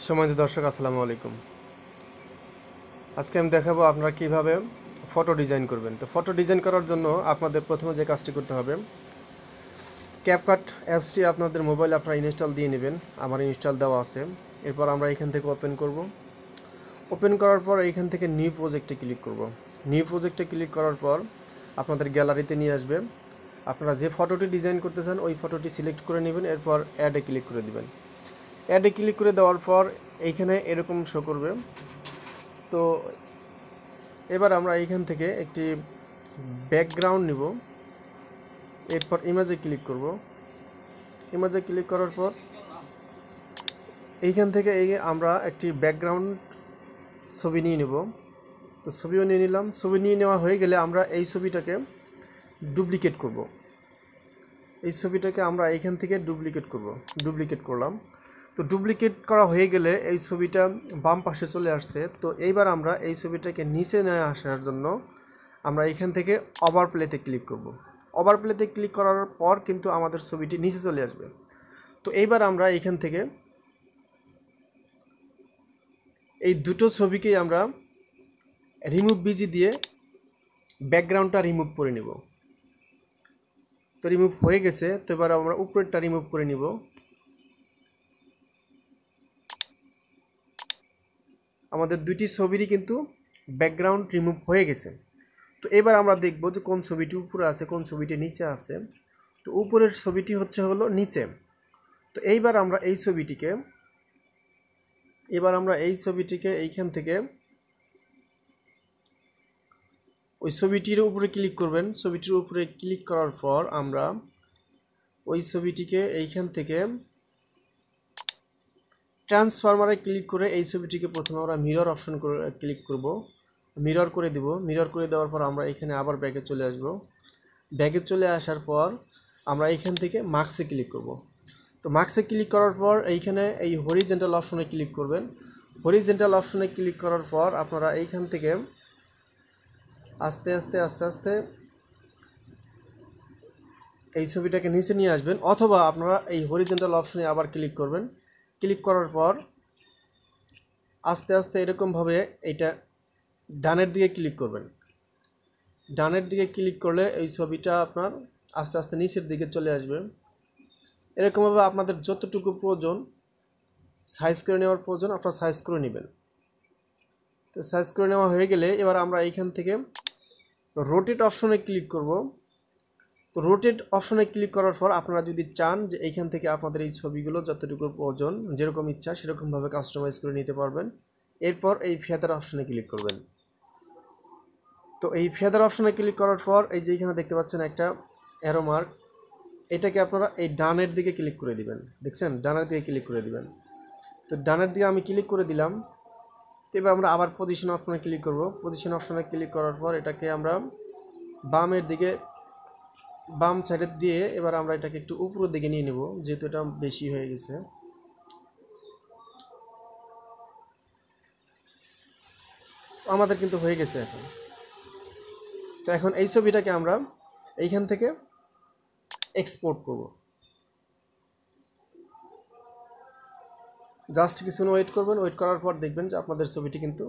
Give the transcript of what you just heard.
সম্মানিত দর্শক, আসসালামু আলাইকুম। আজকে আমি দেখাবো আপনারা কিভাবে ফটো ডিজাইন করবেন। তো ফটো ডিজাইন করার জন্য আপনাদের প্রথমে যে কাজটি করতে হবে, ক্যাপকাট অ্যাপসটি আপনাদের মোবাইলে আপনারা ইনস্টল দিয়ে নেবেন। আমার ইনস্টল দেওয়া আছে। এরপর আমরা এখান থেকে ওপেন করব। ওপেন করার পর এইখান থেকে নিউ প্রজেক্টে ক্লিক করব। নিউ প্রজেক্টে ক্লিক করার পর আপনাদের গ্যালারিতে নিয়ে আসবে। আপনারা যে ফটোটি ডিজাইন করতে চান ওই ফটোটি সিলেক্ট করে নেবেন। এরপর অ্যাডে ক্লিক করে দিবেন। অ্যাডে ক্লিক করে দেওয়ার পর এইখানে এরকম শো করবে। তো এবার আমরা এইখান থেকে একটি ব্যাকগ্রাউন্ড নিব। এরপর ইমেজে ক্লিক করব। ইমেজে ক্লিক করার পর এইখান থেকে আমরা একটি ব্যাকগ্রাউন্ড ছবি নিয়ে নেব। তো ছবিও নিয়ে নিলাম। ছবি নিয়ে নেওয়া হয়ে গেলে আমরা এই ছবিটাকে ডুপ্লিকেট করব। এই ছবিটাকে আমরা এইখান থেকে ডুপ্লিকেট করলাম। তো ডুপ্লিকেট করা হয়ে গেলে এই ছবিটা বাম পাশে চলে আসছে। তো এইবার আমরা এই ছবিটাকে নিচে নিয়ে আসার জন্য আমরা এইখান থেকে ওভারপ্লেতে ক্লিক করব। ওভারপ্লেতে ক্লিক করার পর কিন্তু আমাদের ছবিটি নিচে চলে আসবে। তো এইবার আমরা এইখান থেকে এই দুটো ছবিকেই আমরা রিমুভ বিজি দিয়ে ব্যাকগ্রাউন্ডটা রিমুভ করে নেব। তো রিমুভ হয়ে গেছে। তো এবার আমরা উপরেরটা রিমুভ করে নিব। আমাদের দুইটি ছবিরই কিন্তু ব্যাকগ্রাউন্ড রিমুভ হয়ে গেছে। তো এবার আমরা দেখব যে কোন ছবিটি উপরে আছে, কোন ছবিটি নিচে আছে। তো উপরের ছবিটি হলো নিচে। তো এইবার আমরা এই ছবিটিকে এইখান থেকে ওই ছবিটির উপরে ক্লিক করবেন। ছবিটির উপরে ক্লিক করার পর আমরা ওই ছবিটিকে এইখান থেকে ট্রান্সফরমারে ক্লিক করে এই ছবিটিকে প্রথমে আমরা মিরর অপশন করে ক্লিক করব। মিরর করে দিব। মিরর করে দেওয়ার পর আমরা এখানে আবার ব্যাকে চলে আসব। ব্যাকে চলে আসার পর আমরা এইখান থেকে মার্কসে ক্লিক করব। তো মার্কসে ক্লিক করার পর এইখানে এই হরিজেন্টাল অপশনে ক্লিক করবেন। হরিজেন্টাল অপশনে ক্লিক করার পর আপনারা এইখান থেকে আস্তে আস্তে এই ছবিটাকে নিচে নিয়ে আসবেন, অথবা আপনারা এই হরিজেন্টাল অপশনে আবার ক্লিক করবেন। ক্লিক করার পর আস্তে এরকমভাবে এইটা ডানের দিকে ক্লিক করবেন। ডানের দিকে ক্লিক করলে এই ছবিটা আপনার আস্তে আস্তে নিচের দিকে চলে আসবে। এরকমভাবে আপনাদের যতটুকু প্রয়োজন সাইজ করে নেওয়ার প্রয়োজন আপনারা সাইজ করে নেবেন। তো সাইজ করে নেওয়া হয়ে গেলে এবার আমরা এইখান থেকে রোটেট অপশনে ক্লিক করব। তো রোটেট অপশনে ক্লিক করার পর আপনারা যদি চান যে এইখান থেকে আপনাদের এই ছবিগুলো যতটুকু প্রয়োজন যেরকম ইচ্ছা সেরকমভাবে কাস্টমাইজ করে নিতে পারবেন। এরপর এই ফেদার অপশনে ক্লিক করবেন। তো এই ফেদার অপশনে ক্লিক করার পর এই যে এখানে দেখতে পাচ্ছেন একটা অ্যারো মার্ক, এটাকে আপনারা এই ডানের দিকে ক্লিক করে দিবেন। দেখছেন, ডানের দিকে ক্লিক করে দিবেন। তো ডানের দিকে আমি ক্লিক করে দিলাম। তো এবার আমরা আবার পজিশন অপশনে ক্লিক করব। পজিশন অপশনে ক্লিক করার পর এটাকে আমরা বাম সাইডের দিয়ে এবার আমরা এটাকে একটু উপরের দিকে নিয়ে নেব, যেহেতু এটা বেশি হয়ে গেছে। আমাদের কিন্তু হয়ে গেছে এখন। তো এখন এই ছবিটাকে আমরা এইখান থেকে এক্সপোর্ট করব। জাস্ট কিছুক্ষণ ওয়েট করবেন। ওয়েট করার পর দেখবেন যে আপনাদের ছবিটি কিন্তু